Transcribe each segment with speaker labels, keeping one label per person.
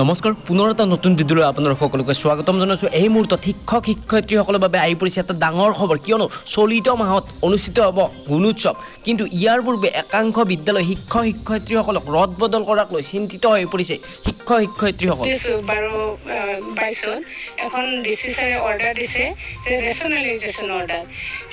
Speaker 1: নমস্কাৰ পুনৰ এটা নতুন ভিডিঅ'লৈ আপোনালোক সকলোকে স্বাগতম জনাইছোঁ। এই মুহূৰ্তত শিক্ষক শিক্ষয়িত্ৰীসকলৰ বাবে আহি পৰিছে এটা ডাঙৰ খবৰ, কিয়নো চলিত মাহত অনুষ্ঠিত হ'ব গুণোৎসৱ। কিন্তু ইয়াৰ পূৰ্বে একাংশ বিদ্যালয় শিক্ষক শিক্ষয়িত্ৰীসকলক ৰদ বদল কৰাক লৈ চিন্তিত হৈ পৰিছে শিক্ষক শিক্ষয়িত্ৰীসকল।
Speaker 2: 12-22 এখন ডিসি ছাৰে অৰ্ডাৰ দিছে যে ৰেচনেলাইজেশ্যন অৰ্ডাৰ,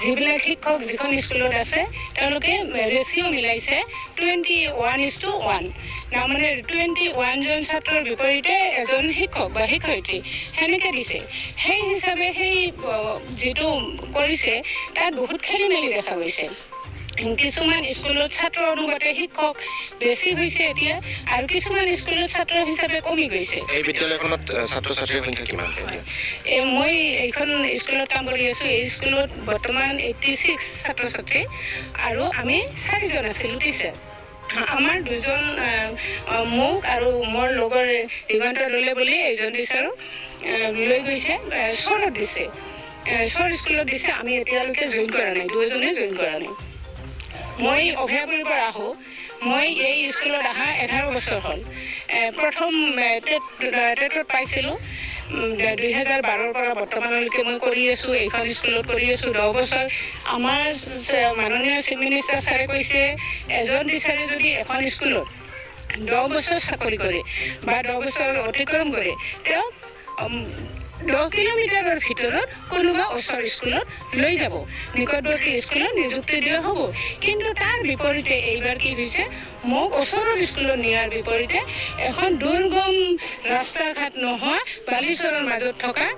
Speaker 2: যিবিলাক শিক্ষক যিখন স্কুলত আছে তেওঁলোকে ৰেচিঅ' মিলাইছে 21:1 না, মানে 21 জন ছাত্ৰৰ বিপৰীতে এজন শিক্ষক বা শিক্ষয়িত্ৰী সেনেকৈ দিছে। সেই হিচাপে সেই যিটো কৰিছে তাত বহুত খেলি মেলি দেখা গৈছে। কিছুমান স্কুলত ছাত্ৰ অনুপাতে শিক্ষক বেছি হৈছে এতিয়া, আৰু কিছুমান স্কুলত ছাত্ৰ হিচাপে কমি গৈছে।
Speaker 3: এই বিদ্যালয়খনত ছাত্ৰ ছাত্ৰীৰ সংখ্যা কিমান?
Speaker 2: মই এইখন স্কুলত কাম কৰি আছোঁ। এই স্কুলত বৰ্তমান 86 ছাত্ৰ ছাত্ৰী, আৰু আমি 4জন আছিলোঁ টিচাৰ। আমাৰ 2জন মোক আৰু মোৰ লগৰ দিগন্ত দলে বুলি এইজন টিচাৰো লৈ গৈছে, চৰত দিছে, চৰ স্কুলত দিছে। আমি এতিয়ালৈকে জইন কৰা নাই, 2জনে জইন কৰা নাই। মই অভয়াপুৰীৰ পৰা আহোঁ। মই এই স্কুলত অহা 11 বছৰ হ'ল। প্ৰথম টেটত পাইছিলোঁ 2012ৰ পৰা বৰ্তমানলৈকে মই কৰি আছোঁ, এইখন স্কুলত কৰি আছোঁ 10 বছৰ। আমাৰ মাননীয় চিফ মিনিষ্টাৰ ছাৰে কৈছে এজন টিচাৰে যদি এখন স্কুলত 10 বছৰ চাকৰি কৰে বা 10 বছৰ অতিক্ৰম কৰে, তেওঁ 10 কিলোমিটাৰৰ ভিতৰত কোনোবা ওচৰ স্কুলত লৈ যাব, নিকটৱৰ্তী স্কুলত নিযুক্তি দিয়া হ'ব। কিন্তু তাৰ বিপৰীতে এইবাৰ কি হৈছে, মোক ওচৰৰ স্কুলত নিয়াৰ বিপৰীতে এখন দুৰ্গম ৰাস্তা ঘাট নোহোৱা বালিচৰৰ মাজত থকা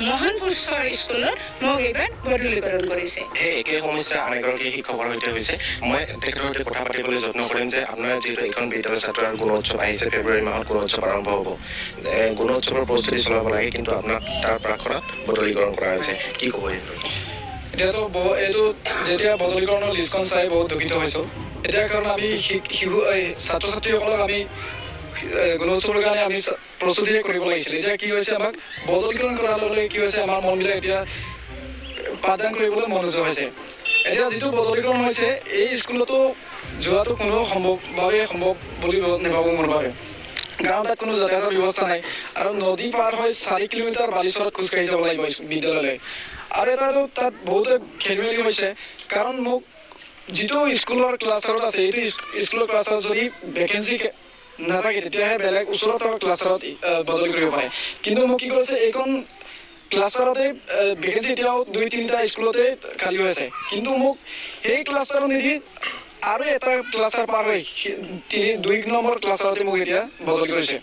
Speaker 2: মহানপুৰ চৰ স্কুলত মোক এইবাৰ বদলীকৰণ কৰিছে।
Speaker 3: এই একে সমস্যা আন এগৰাকী শিক্ষকৰ সৈতে হৈছে। মই তেখেতৰ সৈতে কথা পাতিবলৈ যত্ন কৰিম যে আপোনাৰ যিহেতু এখন বিদ্যালয় ছাত্ৰৰ গুণোৎসৱ আহিছে, ফেব্ৰুৱাৰী মাহত গুণোৎসৱ আৰম্ভ হ'ব, গুণোৎসৱৰ প্ৰস্তুতি চলাব লাগে, কিন্তু আপোনাক তাৰ প্ৰাকখনত বদলীকৰণ কৰা হৈছে, কি ক'ব?
Speaker 4: এতিয়াতো এইটো যেতিয়া বদলীকৰণৰ লিষ্টখন চাই বহুত দুখিত হৈছোঁ। এতিয়া কাৰণ আমি ছাত্ৰ ছাত্ৰীসকলক আমি গুণোৎসৱৰ কাৰণে আমি প্ৰস্তুতিয়ে কৰিব লাগিছিলে। এতিয়া কি হৈছে, আমাক বদলীকৰণ কৰাৰ লগে লগে কি হৈছে, আমাৰ মনবিলাক এতিয়া পাঠদান কৰিবলৈ মন নোযোৱা হৈছে। এতিয়া যিটো বদলীকৰণ হৈছে, এই স্কুলতো যোৱাটো কোনো সম্ভৱ বুলি নাভাবোঁ মোৰ বাবে, কাৰণ তাত কোনো যাতায়াতৰ ব্যৱস্থা নাই, আৰু নদী পাৰ হৈ 4 কিলোমিটাৰ বালিচৰত খোজকাঢ়ি যাব লাগিব বিদ্যালয়লৈ। আৰু এটাতো তাত বহুতে খেলি মেলি হৈছে, কাৰণ মোক যিটো স্কুলৰ ক্লাছাৰত আছে, এইটো স্কুলৰ ক্লাছাৰত যদি ভেকেঞ্চি নাথাকে তেতিয়াহে বেলেগ ওচৰত থকা ক্লাছাৰত বদলি কৰিব পাৰে। কিন্তু মোক কি কৰিছে, এইখন ক্লাছাৰতে ভেকেঞ্চি এতিয়াও 2-3টা স্কুলতে খালী হৈ আছে, কিন্তু মোক সেই ক্লাছাৰত নিদি আৰু এটা ক্লাছাৰ পাৰ হৈ 2 নম্বৰ ক্লাছাৰতে মোক এতিয়া বদলি কৰিছে।